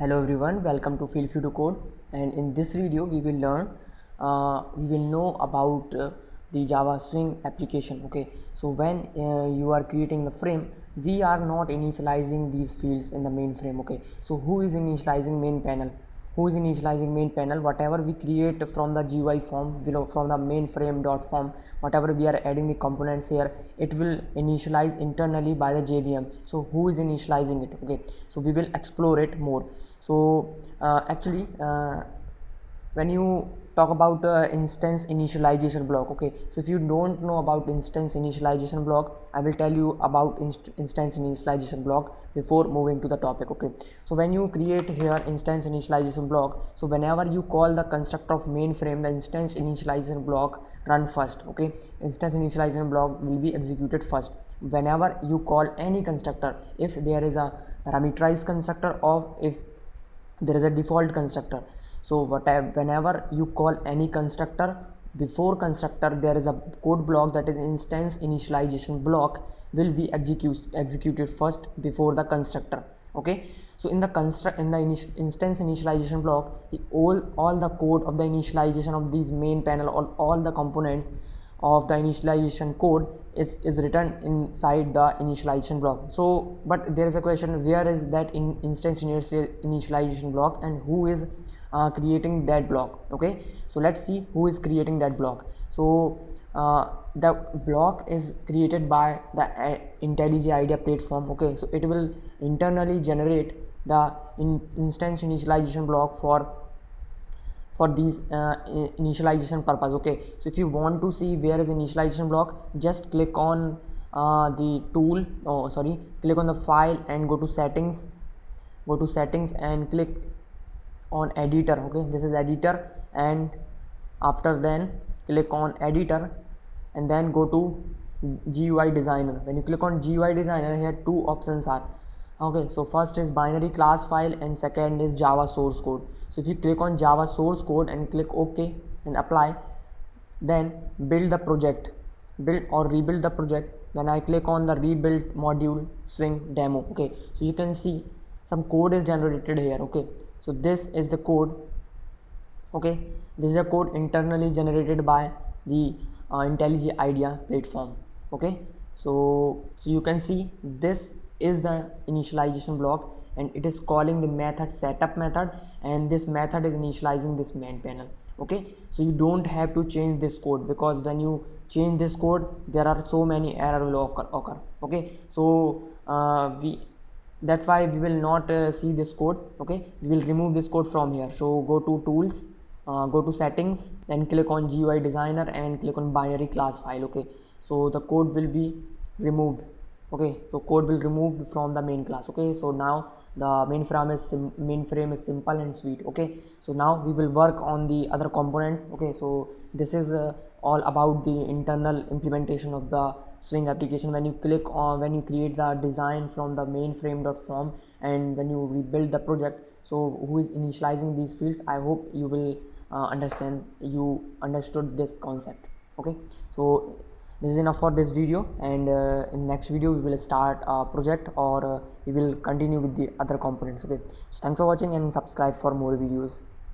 Hello everyone, welcome to Feel Free to Code, and in this video we will know about the Java Swing application. Okay, so when you are creating the frame, we are not initializing these fields in the main frame. Okay, so who is initializing main panel? Whatever we create from the GUI form, from the main frame dot form, whatever we are adding the components here, it will initialize internally by the JVM. So who is initializing it? Okay, so we will explore it more. So when you talk about instance initialization block, okay, so if you don't know about instance initialization block, I will tell you about instance initialization block before moving to the topic. Okay, so when you create here instance initialization block, so whenever you call the constructor of mainframe, the instance initialization block run first. Okay, instance initialization block will be executed first whenever you call any constructor, if there is a parameterized constructor or if there is a default constructor. So whenever you call any constructor, before constructor there is a code block, that is instance initialization block, will be executed first before the constructor. Okay, so in the instance initialization block, all the code of the initialization of these main panel, all the components of the initialization code is written inside the initialization block. So but there is a question, where is that instance initialization block and who is creating that block? Okay, so let's see who is creating that block. So the block is created by the IntelliJ IDEA platform. Okay, so it will internally generate the instance initialization block for these initialization purpose. Okay, so if you want to see where is initialization block, just click on the tool, click on the file and go to settings and click on editor. Okay, this is editor, and after then click on editor and then go to GUI designer. When you click on GUI designer, here two options are. Okay, so first is binary class file and second is Java source code. So if you click on Java source code and click OK and apply, then build the project, build or rebuild the project. Then I click on the rebuild module swing demo. Okay, so you can see some code is generated here. Okay, so this is the code. Okay, this is a code internally generated by the IntelliJ IDEA platform. Okay, so you can see this is the initialization block and it is calling the method setup method, and this method is initializing this main panel. Okay, so you don't have to change this code, because when you change this code there are so many error will occur. Okay, so that's why we will not see this code. Okay, we will remove this code from here. So go to tools, go to settings, then click on GUI designer and click on binary class file. Okay, so the code will be removed. Okay, so code will removed from the main class. Okay, so now the mainframe is simple and sweet. Okay, so now we will work on the other components. Okay, so this is all about the internal implementation of the Swing application. When you create the design from the mainframe.form and when you rebuild the project, so who is initializing these fields? I hope you will understood this concept. Okay, so this is enough for this video, and in next video we will start a project, or we will continue with the other components. Okay, so thanks for watching and subscribe for more videos.